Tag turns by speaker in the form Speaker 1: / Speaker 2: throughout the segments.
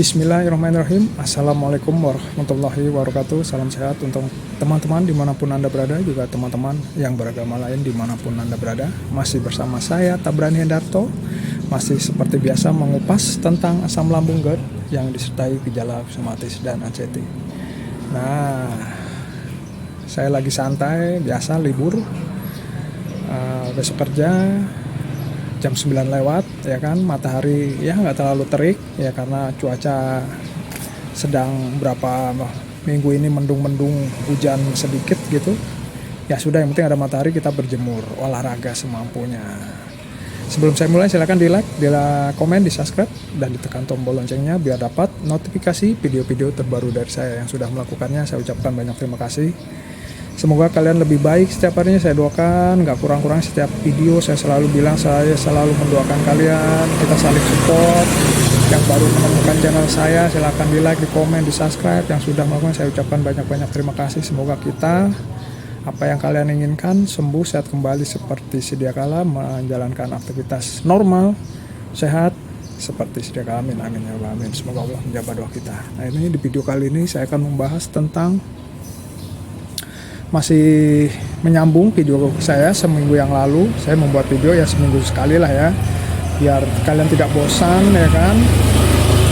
Speaker 1: Bismillahirrahmanirrahim. Assalamualaikum warahmatullahi wabarakatuh. Salam sehat untuk teman-teman dimanapun Anda berada, juga teman-teman yang beragama lain dimanapun Anda berada. Masih bersama saya Tabrani Hendarto. Masih seperti biasa mengupas tentang asam lambung GERD yang disertai gejala psikosomatis dan anxiety. Nah, saya lagi santai, biasa libur, besok kerja jam 9 lewat, ya kan, matahari ya nggak terlalu terik ya karena cuaca sedang berapa minggu ini mendung-mendung, hujan sedikit gitu. Ya sudah, yang penting ada matahari, kita berjemur, olahraga semampunya. Sebelum saya mulai, silakan di like, di komen, di subscribe, dan ditekan tombol loncengnya biar dapat notifikasi video-video terbaru dari saya. Yang sudah melakukannya saya ucapkan banyak terima kasih. Semoga kalian lebih baik setiap harinya, saya doakan. Gak kurang-kurang setiap video saya selalu bilang, saya selalu mendoakan kalian. Kita saling support. Yang baru menemukan channel saya, silahkan di like, di komen, di subscribe. Yang sudah melakukan, saya ucapkan banyak-banyak terima kasih. Semoga kita, apa yang kalian inginkan, sembuh, sehat kembali seperti sedia kala, menjalankan aktivitas normal, sehat seperti sedia kala. Amin, amin ya Allah, amin. Semoga Allah menjawab doa kita. Nah, ini di video kali ini saya akan membahas tentang, masih menyambung video saya seminggu yang lalu. Saya membuat video ya seminggu sekali lah ya, biar kalian tidak bosan ya kan.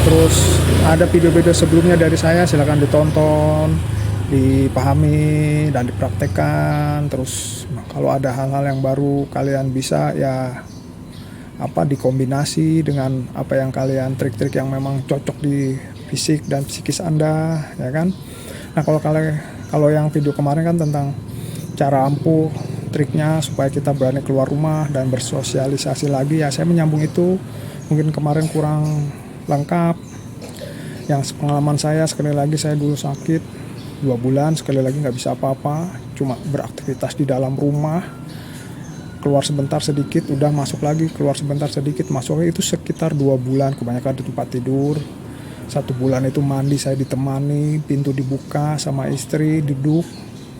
Speaker 1: Terus ada video-video sebelumnya dari saya, silahkan ditonton, dipahami dan dipraktekkan. Terus kalau ada hal-hal yang baru kalian bisa ya dikombinasi dengan apa yang kalian, trik-trik yang memang cocok di fisik dan psikis Anda ya kan. Nah, kalau yang video kemarin kan tentang cara ampuh, triknya supaya kita berani keluar rumah dan bersosialisasi lagi, ya saya menyambung itu. Mungkin kemarin kurang lengkap. Yang pengalaman saya, sekali lagi, saya dulu sakit 2 bulan, sekali lagi nggak bisa apa-apa, cuma beraktivitas di dalam rumah, keluar sebentar sedikit udah masuk lagi, keluar sebentar sedikit masuk lagi. Itu sekitar 2 bulan, kebanyakan di tempat tidur. 1 bulan itu mandi saya ditemani, pintu dibuka sama istri,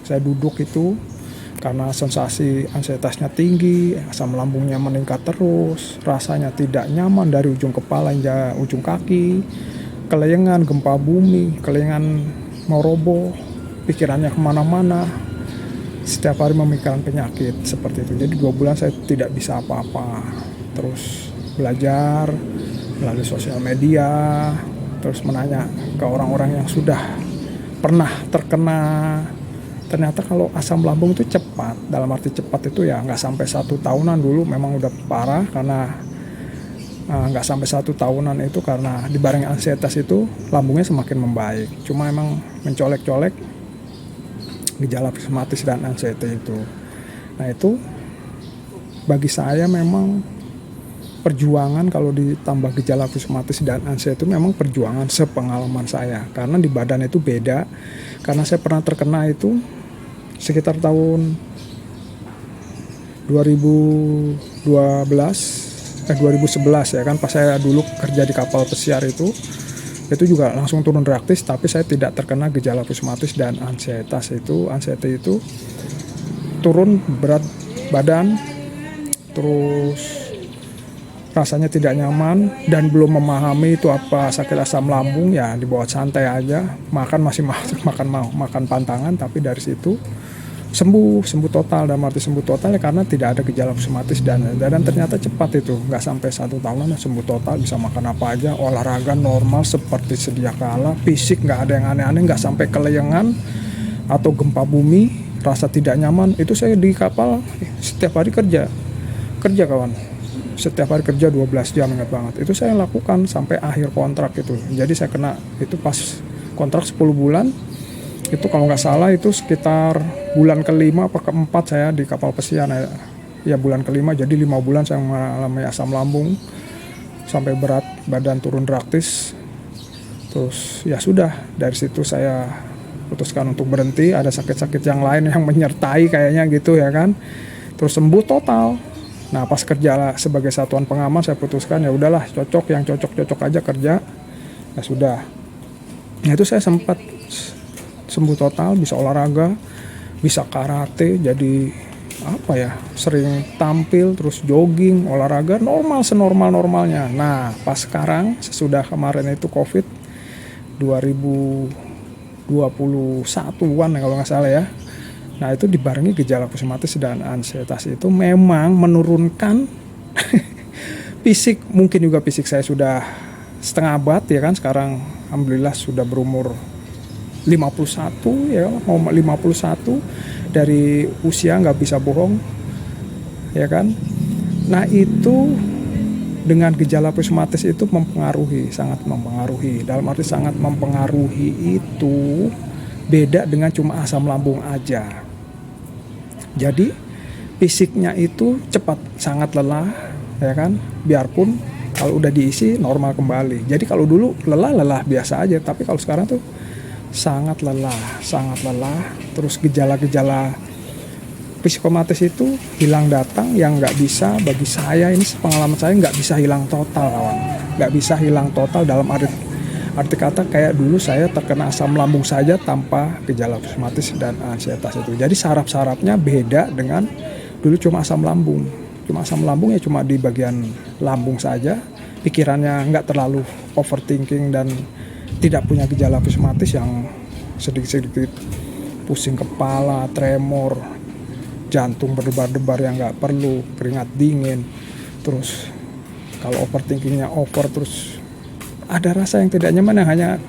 Speaker 1: saya duduk itu karena sensasi ansietasnya tinggi, asam lambungnya meningkat terus, rasanya tidak nyaman dari ujung kepala hingga ujung kaki, kelayangan, gempa bumi, kelayangan mau roboh, pikirannya kemana-mana, setiap hari memikirkan penyakit seperti itu. Jadi 2 bulan saya tidak bisa apa-apa, terus belajar melalui sosial media, terus menanya ke orang-orang yang sudah pernah terkena. Ternyata kalau asam lambung itu cepat, dalam arti cepat itu ya nggak sampai 1 tahunan. Dulu memang udah parah karena nggak sampai 1 tahunan itu karena dibarengi ansietas itu lambungnya semakin membaik. Cuma emang mencolek-colek gejala psikosomatis dan anxiety itu. Nah, itu bagi saya memang perjuangan. Kalau ditambah gejala psikosomatis dan anxiety itu memang perjuangan sepengalaman saya, karena di badan itu beda. Karena saya pernah terkena itu sekitar tahun 2011 ya kan, pas saya dulu kerja di kapal pesiar itu juga langsung turun drastis, tapi saya tidak terkena gejala psikosomatis dan anxiety itu turun berat badan, terus rasanya tidak nyaman dan belum memahami itu apa sakit asam lambung, ya dibawa santai aja, makan masih makan pantangan. Tapi dari situ sembuh total. Dalam arti sembuh total ya karena tidak ada gejala psikosomatis dan ternyata cepat itu, nggak sampai 1 tahunan sembuh total, bisa makan apa aja, olahraga normal seperti sedia kala, fisik nggak ada yang aneh-aneh, nggak sampai kelayangan atau gempa bumi, rasa tidak nyaman. Itu saya di kapal setiap hari kerja kawan, setiap hari kerja 12 jam, ingat banget. Itu saya lakukan sampai akhir kontrak itu. Jadi saya kena itu pas kontrak 10 bulan. Itu kalau nggak salah itu sekitar bulan ke-5 apa ke-4 saya di kapal pesiar. Ya bulan ke-5, jadi 5 bulan saya mengalami asam lambung sampai berat badan turun drastis. Terus ya sudah, dari situ saya putuskan untuk berhenti. Ada sakit-sakit yang lain yang menyertai kayaknya gitu ya kan. Terus sembuh total. Nah, pas kerja sebagai satuan pengaman, saya putuskan ya udahlah, yang cocok aja kerja. Ya sudah. Nah, itu saya sempat sembuh total, bisa olahraga, bisa karate, jadi apa ya, sering tampil, terus jogging, olahraga normal, senormal-normalnya. Nah pas sekarang sesudah kemarin itu COVID 2021-an kalau nggak salah ya. Nah itu dibarengi gejala psikosomatis dan ansietas itu memang menurunkan fisik. Mungkin juga fisik saya sudah setengah abad ya kan, sekarang alhamdulillah sudah berumur 51 ya, mau 51, dari usia nggak bisa bohong ya kan. Nah itu dengan gejala psikosomatis itu mempengaruhi, sangat mempengaruhi. Dalam arti sangat mempengaruhi itu beda dengan cuma asam lambung aja. Jadi fisiknya itu cepat sangat lelah ya kan, biarpun kalau udah diisi normal kembali. Jadi kalau dulu lelah biasa aja, tapi kalau sekarang tuh sangat lelah. Terus gejala-gejala psikosomatis itu hilang datang yang nggak bisa, bagi saya ini pengalaman saya, nggak bisa hilang total kawan. Nggak bisa hilang total dalam arti kata kayak dulu saya terkena asam lambung saja tanpa gejala psikosomatis dan ansietas itu. Jadi saraf-sarafnya beda dengan dulu cuma asam lambung. Cuma asam lambung ya cuma di bagian lambung saja, pikirannya nggak terlalu overthinking dan tidak punya gejala psikosomatis yang sedikit-sedikit pusing kepala, tremor, jantung berdebar-debar yang nggak perlu, keringat dingin. Terus kalau overthinkingnya over, terus ada rasa yang tidak nyaman yang hanya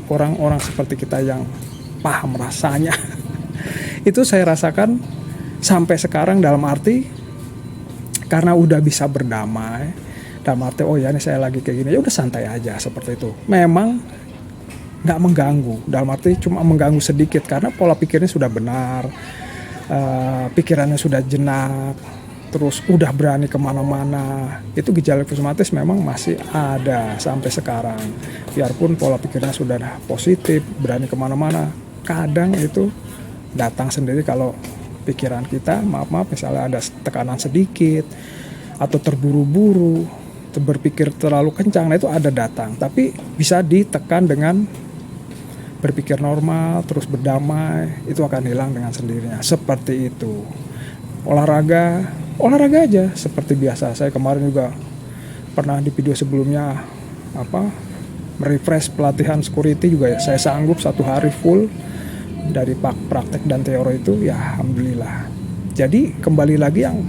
Speaker 1: orang-orang seperti kita yang paham rasanya. Itu saya rasakan sampai sekarang, dalam arti karena udah bisa berdamai, dalam arti oh ya ini saya lagi kayak gini, ya udah santai aja seperti itu. Memang nggak mengganggu, dalam arti cuma mengganggu sedikit karena pola pikirnya sudah benar, pikirannya sudah jenak, terus udah berani kemana-mana. Itu gejala psikosomatis memang masih ada sampai sekarang, biarpun pola pikirnya sudah positif, berani kemana-mana, kadang itu datang sendiri kalau pikiran kita maaf misalnya ada tekanan sedikit atau terburu-buru, berpikir terlalu kencang. Nah itu ada datang, tapi bisa ditekan dengan berpikir normal, terus berdamai, itu akan hilang dengan sendirinya. Seperti itu. Olahraga aja seperti biasa. Saya kemarin juga pernah di video sebelumnya merefresh pelatihan security juga ya. Saya sanggup 1 hari full dari praktek dan teori itu, ya alhamdulillah. Jadi kembali lagi yang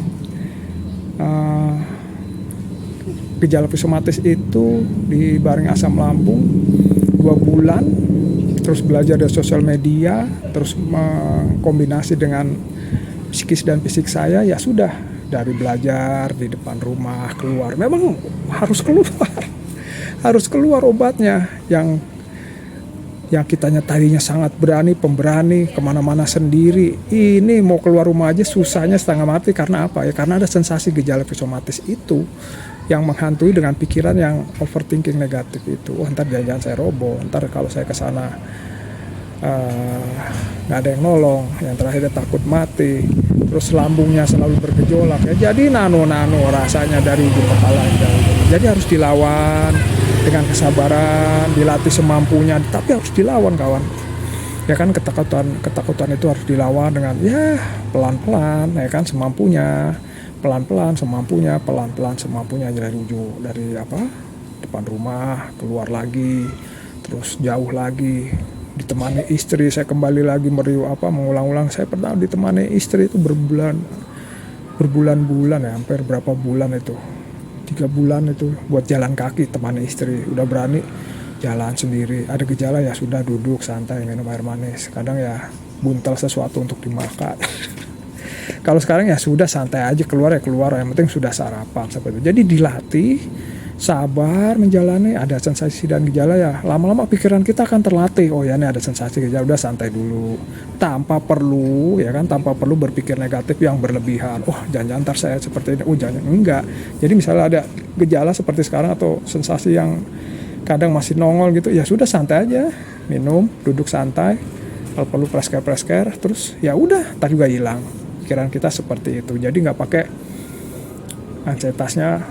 Speaker 1: gejala psikosomatis itu dibarengi asam lambung 2 bulan, terus belajar dari sosial media, terus kombinasi dengan psikis dan fisik saya, ya sudah, dari belajar di depan rumah, keluar, memang harus keluar obatnya yang kitanya tadinya sangat berani, pemberani, kemana-mana sendiri, ini mau keluar rumah aja susahnya setengah mati. Karena apa ya? Karena ada sensasi gejala psikosomatis itu yang menghantui dengan pikiran yang overthinking negatif itu. Oh ntar jangan saya roboh, ntar kalau saya kesana nggak ada yang nolong, yang terakhir dia takut mati, terus lambungnya selalu bergejolak ya. Jadi nano rasanya dari ujung kepala. Jadi harus dilawan dengan kesabaran, dilatih semampunya, tapi harus dilawan kawan. Ya kan, ketakutan itu harus dilawan dengan ya pelan-pelan ya kan, semampunya, pelan-pelan semampunya dari ujung, dari depan rumah, keluar lagi, terus jauh lagi, ditemani istri. Saya kembali lagi mengulang-ulang, saya pernah ditemani istri itu berbulan-bulan ya, hampir berapa bulan itu, 3 bulan itu buat jalan kaki, temani istri. Udah berani jalan sendiri, ada gejala ya sudah duduk santai minum air manis, kadang ya buntel sesuatu untuk dimakan. Kalau sekarang ya sudah santai aja, keluar, yang penting sudah sarapan seperti itu. Jadi dilatih, sabar menjalani, ada sensasi dan gejala ya lama-lama pikiran kita akan terlatih. Oh ya ini ada sensasi gejala, udah santai dulu, tanpa perlu berpikir negatif yang berlebihan. Oh jangan ntar saya seperti ini, oh jangan, enggak. Jadi misalnya ada gejala seperti sekarang atau sensasi yang kadang masih nongol gitu, ya sudah santai aja, minum, duduk santai, kalau perlu presker, terus ya udah ntar juga hilang. Pikiran kita seperti itu. Jadi nggak pakai ansietasnya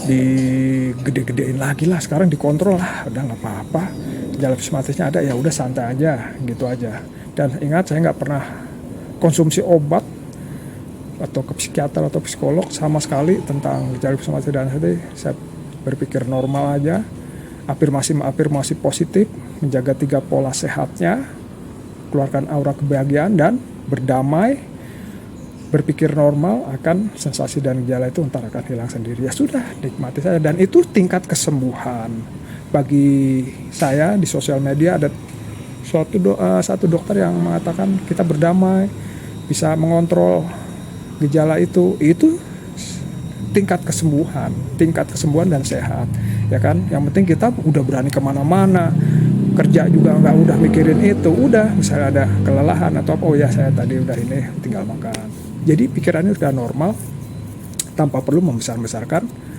Speaker 1: digede-gedein lagi lah, sekarang dikontrol lah, udah nggak apa-apa, gejala psikosomatisnya ada ya udah santai aja gitu aja. Dan ingat, saya nggak pernah konsumsi obat atau ke psikiater atau psikolog sama sekali tentang gejala psikosomatis dan ADHD. Saya berpikir normal aja, afirmasi positif, menjaga 3 pola sehatnya, keluarkan aura kebahagiaan dan berdamai, berpikir normal, akan sensasi dan gejala itu ntar akan hilang sendiri. Ya sudah, nikmati saja. Dan itu tingkat kesembuhan. Bagi saya di sosial media ada satu dokter yang mengatakan kita berdamai, bisa mengontrol gejala itu tingkat kesembuhan dan sehat, ya kan. Yang penting kita udah berani kemana-mana, kerja juga nggak udah mikirin itu, udah misalnya ada kelelahan atau apa, oh ya saya tadi udah ini tinggal makan. Jadi pikirannya sudah normal tanpa perlu membesar-besarkan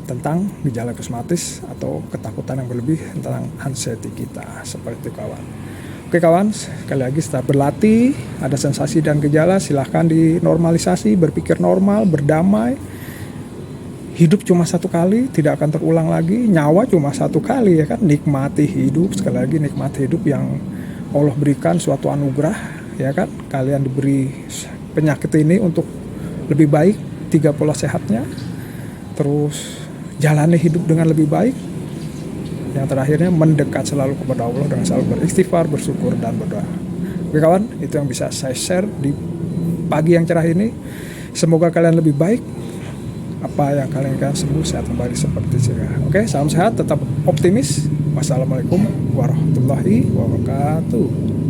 Speaker 1: tentang gejala psikosomatis atau ketakutan yang berlebih tentang anxiety kita, seperti itu kawan. Oke kawan, sekali lagi setelah berlatih, ada sensasi dan gejala, silahkan dinormalisasi, berpikir normal, berdamai. Hidup cuma satu kali, tidak akan terulang lagi. Nyawa cuma satu kali, ya kan. Nikmati hidup, sekali lagi nikmati hidup yang Allah berikan, suatu anugerah, ya kan. Kalian diberi penyakit ini untuk lebih baik, 3 pola sehatnya. Terus jalani hidup dengan lebih baik. Yang terakhirnya mendekat selalu kepada Allah dengan selalu beristighfar, bersyukur dan berdoa. Oke kawan, itu yang bisa saya share di pagi yang cerah ini. Semoga kalian lebih baik. Apa yang kalian inginkan sembuh, sehat kembali seperti sedia. Oke, salam sehat, tetap optimis. Wassalamualaikum warahmatullahi wabarakatuh.